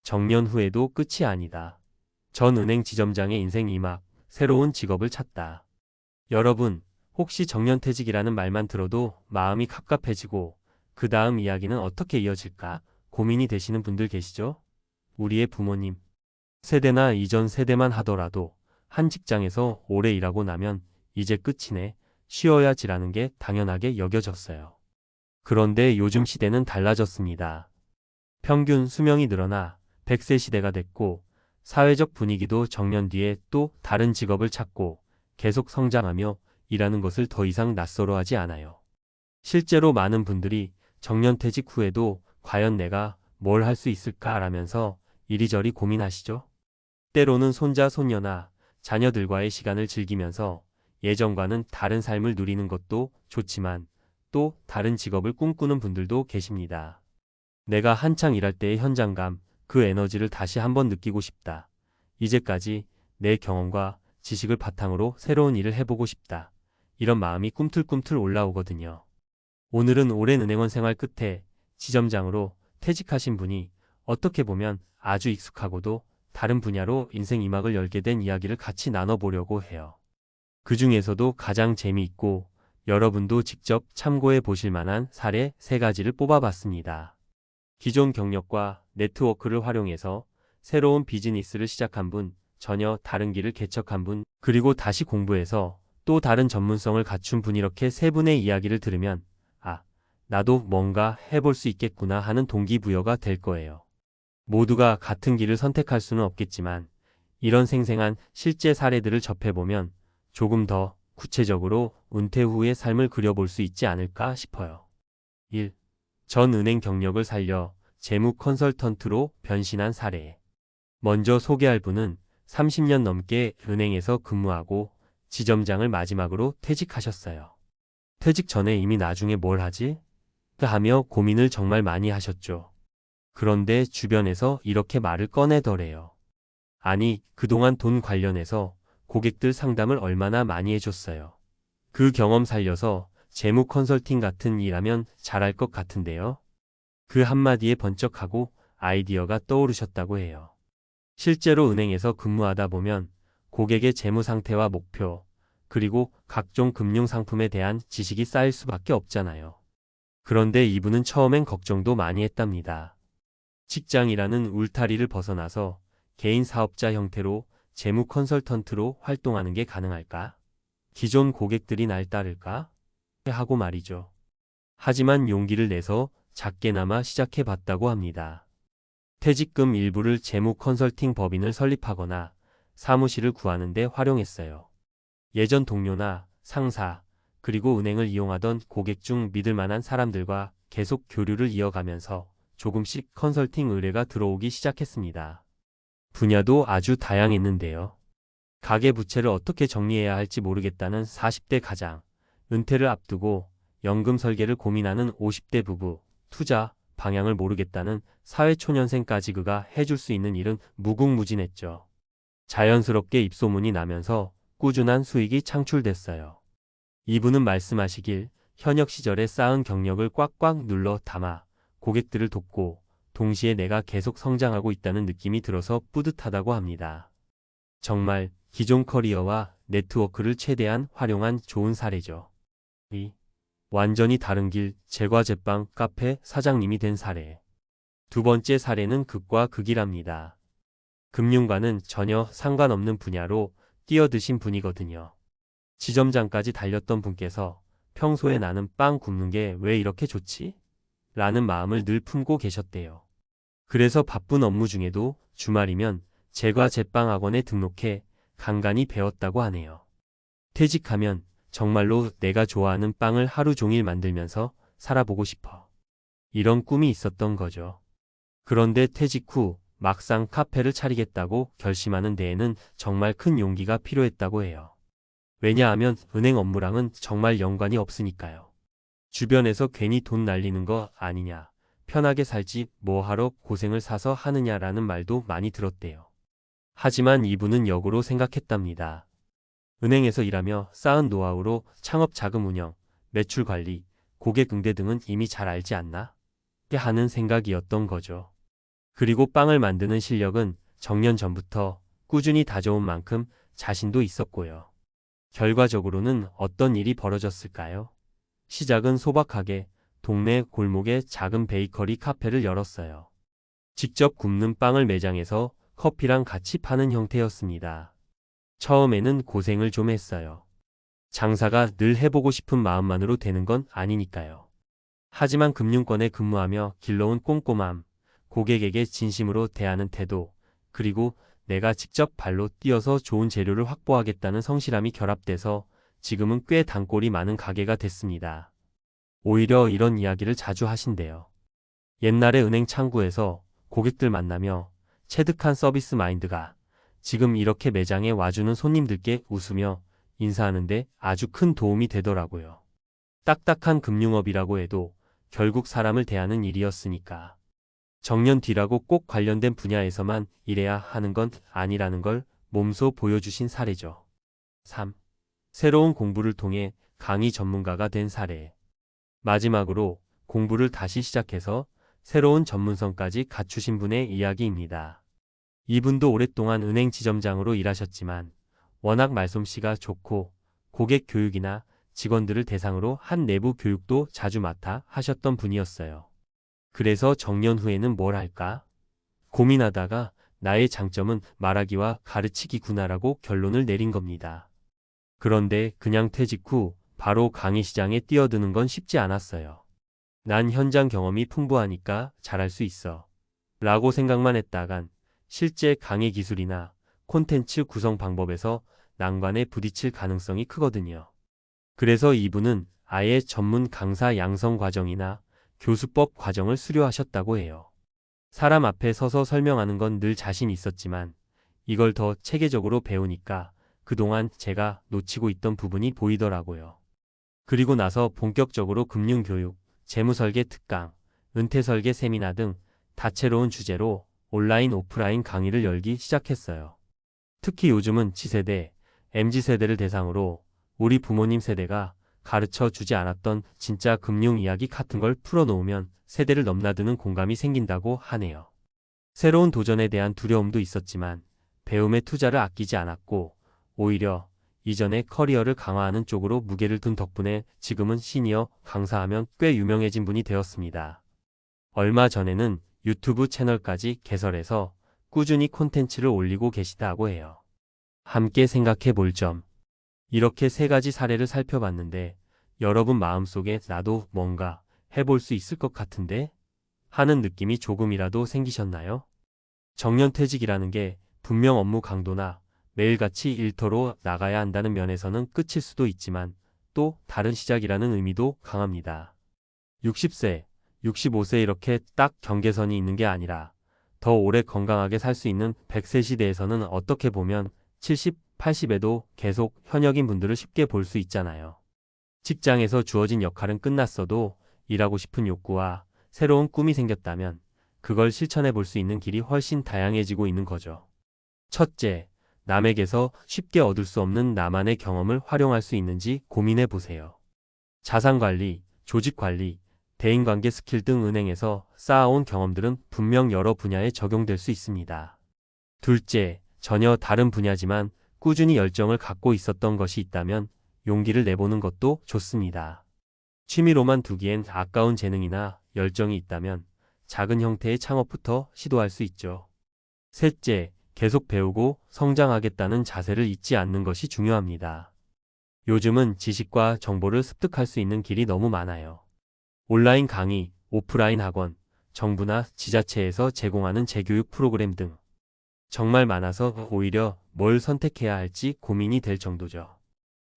정년 후에도 끝이 아니다. 전 은행 지점장의 인생 2막, 새로운 직업을 찾다. 여러분, 혹시 정년퇴직이라는 말만 들어도 마음이 갑갑해지고 그 다음 이야기는 어떻게 이어질까 고민이 되시는 분들 계시죠? 우리의 부모님 세대나 이전 세대만 하더라도 한 직장에서 오래 일하고 나면 이제 끝이네, 쉬어야지라는 게 당연하게 여겨졌어요. 그런데 요즘 시대는 달라졌습니다. 평균 수명이 늘어나 100세 시대가 됐고 사회적 분위기도 정년 뒤에 또 다른 직업을 찾고 계속 성장하며 일하는 것을 더 이상 낯설어하지 않아요. 실제로 많은 분들이 정년퇴직 후에도 과연 내가 뭘 할 수 있을까라면서 이리저리 고민하시죠. 때로는 손자, 손녀나 자녀들과의 시간을 즐기면서 예전과는 다른 삶을 누리는 것도 좋지만 또 다른 직업을 꿈꾸는 분들도 계십니다. 내가 한창 일할 때의 현장감, 그 에너지를 다시 한번 느끼고 싶다. 이제까지 내 경험과 지식을 바탕으로 새로운 일을 해보고 싶다. 이런 마음이 꿈틀꿈틀 올라오거든요. 오늘은 오랜 은행원 생활 끝에 지점장으로 퇴직하신 분이 어떻게 보면 아주 익숙하고도 다른 분야로 인생 2막을 열게 된 이야기를 같이 나눠보려고 해요. 그 중에서도 가장 재미있고 여러분도 직접 참고해 보실 만한 사례 3가지를 뽑아봤습니다. 기존 경력과 네트워크를 활용해서 새로운 비즈니스를 시작한 분, 전혀 다른 길을 개척한 분, 그리고 다시 공부해서 또 다른 전문성을 갖춘 분, 이렇게 3분의 이야기를 들으면 아, 나도 뭔가 해볼 수 있겠구나 하는 동기부여가 될 거예요. 모두가 같은 길을 선택할 수는 없겠지만 이런 생생한 실제 사례들을 접해보면 조금 더 구체적으로 은퇴 후의 삶을 그려볼 수 있지 않을까 싶어요. 1. 전 은행 경력을 살려 재무 컨설턴트로 변신한 사례. 먼저 소개할 분은 30년 넘게 은행에서 근무하고 지점장을 마지막으로 퇴직하셨어요. 퇴직 전에 이미 나중에 뭘 하지? 하며 고민을 정말 많이 하셨죠. 그런데 주변에서 이렇게 말을 꺼내더래요. 아니, 그동안 돈 관련해서 고객들 상담을 얼마나 많이 해줬어요. 그 경험 살려서 재무 컨설팅 같은 일 하면 잘할 것 같은데요. 그 한마디에 번쩍하고 아이디어가 떠오르셨다고 해요. 실제로 은행에서 근무하다 보면 고객의 재무 상태와 목표, 그리고 각종 금융 상품에 대한 지식이 쌓일 수밖에 없잖아요. 그런데 이분은 처음엔 걱정도 많이 했답니다. 직장이라는 울타리를 벗어나서 개인 사업자 형태로 재무 컨설턴트로 활동하는 게 가능할까? 기존 고객들이 날 따를까? 하고 말이죠. 하지만 용기를 내서 작게나마 시작해 봤다고 합니다. 퇴직금 일부를 재무 컨설팅 법인을 설립하거나 사무실을 구하는 데 활용했어요. 예전 동료나 상사, 그리고 은행을 이용하던 고객 중 믿을 만한 사람들과 계속 교류를 이어가면서 조금씩 컨설팅 의뢰가 들어오기 시작했습니다. 분야도 아주 다양했는데요. 가계부채를 어떻게 정리해야 할지 모르겠다는 40대 가장, 은퇴를 앞두고 연금 설계를 고민하는 50대 부부, 투자 방향을 모르겠다는 사회초년생까지 그가 해줄 수 있는 일은 무궁무진했죠. 자연스럽게 입소문이 나면서 꾸준한 수익이 창출됐어요. 이분은 말씀하시길 현역 시절에 쌓은 경력을 꽉꽉 눌러 담아 고객들을 돕고 동시에 내가 계속 성장하고 있다는 느낌이 들어서 뿌듯하다고 합니다. 정말 기존 커리어와 네트워크를 최대한 활용한 좋은 사례죠. 2. 완전히 다른 길 제과제빵 카페 사장님이 된 사례. 두 번째 사례는 극과 극이랍니다. 금융과는 전혀 상관없는 분야로 뛰어드신 분이거든요. 지점장까지 달렸던 분께서 평소에 나는 빵 굽는 게 왜 이렇게 좋지? 라는 마음을 늘 품고 계셨대요. 그래서 바쁜 업무 중에도 주말이면 제과제빵학원에 등록해 간간히 배웠다고 하네요. 퇴직하면 정말로 내가 좋아하는 빵을 하루 종일 만들면서 살아보고 싶어. 이런 꿈이 있었던 거죠. 그런데 퇴직 후 막상 카페를 차리겠다고 결심하는 데에는 정말 큰 용기가 필요했다고 해요. 왜냐하면 은행 업무랑은 정말 연관이 없으니까요. 주변에서 괜히 돈 날리는 거 아니냐, 편하게 살지 뭐하러 고생을 사서 하느냐라는 말도 많이 들었대요. 하지만 이분은 역으로 생각했답니다. 은행에서 일하며 쌓은 노하우로 창업 자금 운영, 매출 관리, 고객 응대 등은 이미 잘 알지 않나? 하는 생각이었던 거죠. 그리고 빵을 만드는 실력은 정년 전부터 꾸준히 다져온 만큼 자신도 있었고요. 결과적으로는 어떤 일이 벌어졌을까요? 시작은 소박하게 동네 골목에 작은 베이커리 카페를 열었어요. 직접 굽는 빵을 매장에서 커피랑 같이 파는 형태였습니다. 처음에는 고생을 좀 했어요. 장사가 늘 해보고 싶은 마음만으로 되는 건 아니니까요. 하지만 금융권에 근무하며 길러온 꼼꼼함, 고객에게 진심으로 대하는 태도, 그리고 내가 직접 발로 뛰어서 좋은 재료를 확보하겠다는 성실함이 결합돼서 지금은 꽤 단골이 많은 가게가 됐습니다. 오히려 이런 이야기를 자주 하신대요. 옛날에 은행 창구에서 고객들 만나며 체득한 서비스 마인드가 지금 이렇게 매장에 와주는 손님들께 웃으며 인사하는데 아주 큰 도움이 되더라고요. 딱딱한 금융업이라고 해도 결국 사람을 대하는 일이었으니까. 정년 뒤라고 꼭 관련된 분야에서만 일해야 하는 건 아니라는 걸 몸소 보여주신 사례죠. 3. 새로운 공부를 통해 강의 전문가가 된 사례. 마지막으로 공부를 다시 시작해서 새로운 전문성까지 갖추신 분의 이야기입니다. 이분도 오랫동안 은행 지점장으로 일하셨지만 워낙 말솜씨가 좋고 고객 교육이나 직원들을 대상으로 한 내부 교육도 자주 맡아 하셨던 분이었어요. 그래서 정년 후에는 뭘 할까? 고민하다가 나의 장점은 말하기와 가르치기구나라고 결론을 내린 겁니다. 그런데 그냥 퇴직 후 바로 강의 시장에 뛰어드는 건 쉽지 않았어요. 난 현장 경험이 풍부하니까 잘할 수 있어. 라고 생각만 했다간 실제 강의 기술이나 콘텐츠 구성 방법에서 난관에 부딪힐 가능성이 크거든요. 그래서 이분은 아예 전문 강사 양성 과정이나 교수법 과정을 수료하셨다고 해요. 사람 앞에 서서 설명하는 건 늘 자신 있었지만 이걸 더 체계적으로 배우니까 그동안 제가 놓치고 있던 부분이 보이더라고요. 그리고 나서 본격적으로 금융교육, 재무설계 특강, 은퇴설계 세미나 등 다채로운 주제로 온라인 오프라인 강의를 열기 시작했어요. 특히 요즘은 Z세대, MZ세대를 대상으로 우리 부모님 세대가 가르쳐 주지 않았던 진짜 금융 이야기 같은 걸 풀어놓으면 세대를 넘나드는 공감이 생긴다고 하네요. 새로운 도전에 대한 두려움도 있었지만 배움에 투자를 아끼지 않았고 오히려 이전에 커리어를 강화하는 쪽으로 무게를 둔 덕분에 지금은 시니어 강사하면 꽤 유명해진 분이 되었습니다. 얼마 전에는 유튜브 채널까지 개설해서 꾸준히 콘텐츠를 올리고 계시다고 해요. 함께 생각해 볼 점. 이렇게 세 가지 사례를 살펴봤는데 여러분 마음속에 나도 뭔가 해볼 수 있을 것 같은데? 하는 느낌이 조금이라도 생기셨나요? 정년퇴직이라는 게 분명 업무 강도나 매일같이 일터로 나가야 한다는 면에서는 끝일 수도 있지만 또 다른 시작이라는 의미도 강합니다. 60세, 65세 이렇게 딱 경계선이 있는 게 아니라 더 오래 건강하게 살 수 있는 100세 시대에서는 어떻게 보면 70, 80에도 계속 현역인 분들을 쉽게 볼 수 있잖아요. 직장에서 주어진 역할은 끝났어도 일하고 싶은 욕구와 새로운 꿈이 생겼다면 그걸 실천해 볼 수 있는 길이 훨씬 다양해지고 있는 거죠. 첫째, 남에게서 쉽게 얻을 수 없는 나만의 경험을 활용할 수 있는지 고민해 보세요. 자산관리, 조직관리, 대인관계 스킬 등 은행에서 쌓아온 경험들은 분명 여러 분야에 적용될 수 있습니다. 둘째, 전혀 다른 분야지만 꾸준히 열정을 갖고 있었던 것이 있다면 용기를 내보는 것도 좋습니다. 취미로만 두기엔 아까운 재능이나 열정이 있다면 작은 형태의 창업부터 시도할 수 있죠. 셋째, 계속 배우고 성장하겠다는 자세를 잊지 않는 것이 중요합니다. 요즘은 지식과 정보를 습득할 수 있는 길이 너무 많아요. 온라인 강의, 오프라인 학원, 정부나 지자체에서 제공하는 재교육 프로그램 등 정말 많아서 오히려 뭘 선택해야 할지 고민이 될 정도죠.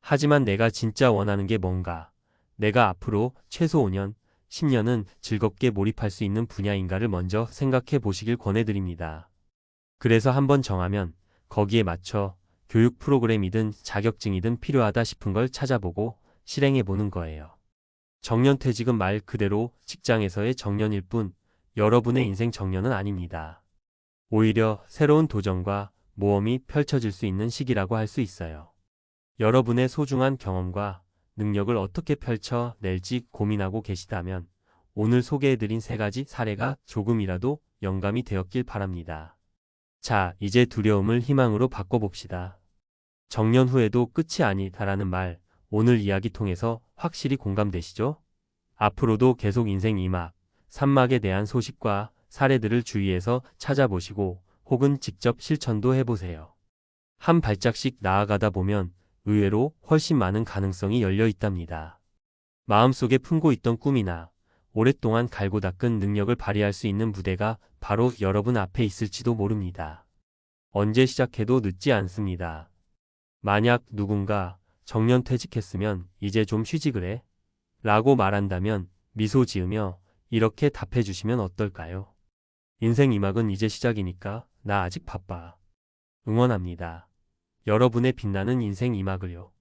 하지만 내가 진짜 원하는 게 뭔가, 내가 앞으로 최소 5년, 10년은 즐겁게 몰입할 수 있는 분야인가를 먼저 생각해 보시길 권해드립니다. 그래서 한번 정하면 거기에 맞춰 교육 프로그램이든 자격증이든 필요하다 싶은 걸 찾아보고 실행해 보는 거예요. 정년퇴직은 말 그대로 직장에서의 정년일 뿐 여러분의 인생 정년은 아닙니다. 오히려 새로운 도전과 모험이 펼쳐질 수 있는 시기라고 할 수 있어요. 여러분의 소중한 경험과 능력을 어떻게 펼쳐낼지 고민하고 계시다면 오늘 소개해드린 세 가지 사례가 조금이라도 영감이 되었길 바랍니다. 자, 이제 두려움을 희망으로 바꿔봅시다. 정년 후에도 끝이 아니다라는 말, 오늘 이야기 통해서 확실히 공감되시죠? 앞으로도 계속 인생 2막, 3막에 대한 소식과 사례들을 주위에서 찾아보시고 혹은 직접 실천도 해보세요. 한 발짝씩 나아가다 보면 의외로 훨씬 많은 가능성이 열려 있답니다. 마음속에 품고 있던 꿈이나 오랫동안 갈고 닦은 능력을 발휘할 수 있는 무대가 바로 여러분 앞에 있을지도 모릅니다. 언제 시작해도 늦지 않습니다. 만약 누군가 정년퇴직했으면 이제 좀 쉬지 그래? 라고 말한다면 미소 지으며 이렇게 답해 주시면 어떨까요? 인생 2막은 이제 시작이니까 나 아직 바빠. 응원합니다. 여러분의 빛나는 인생 2막을요.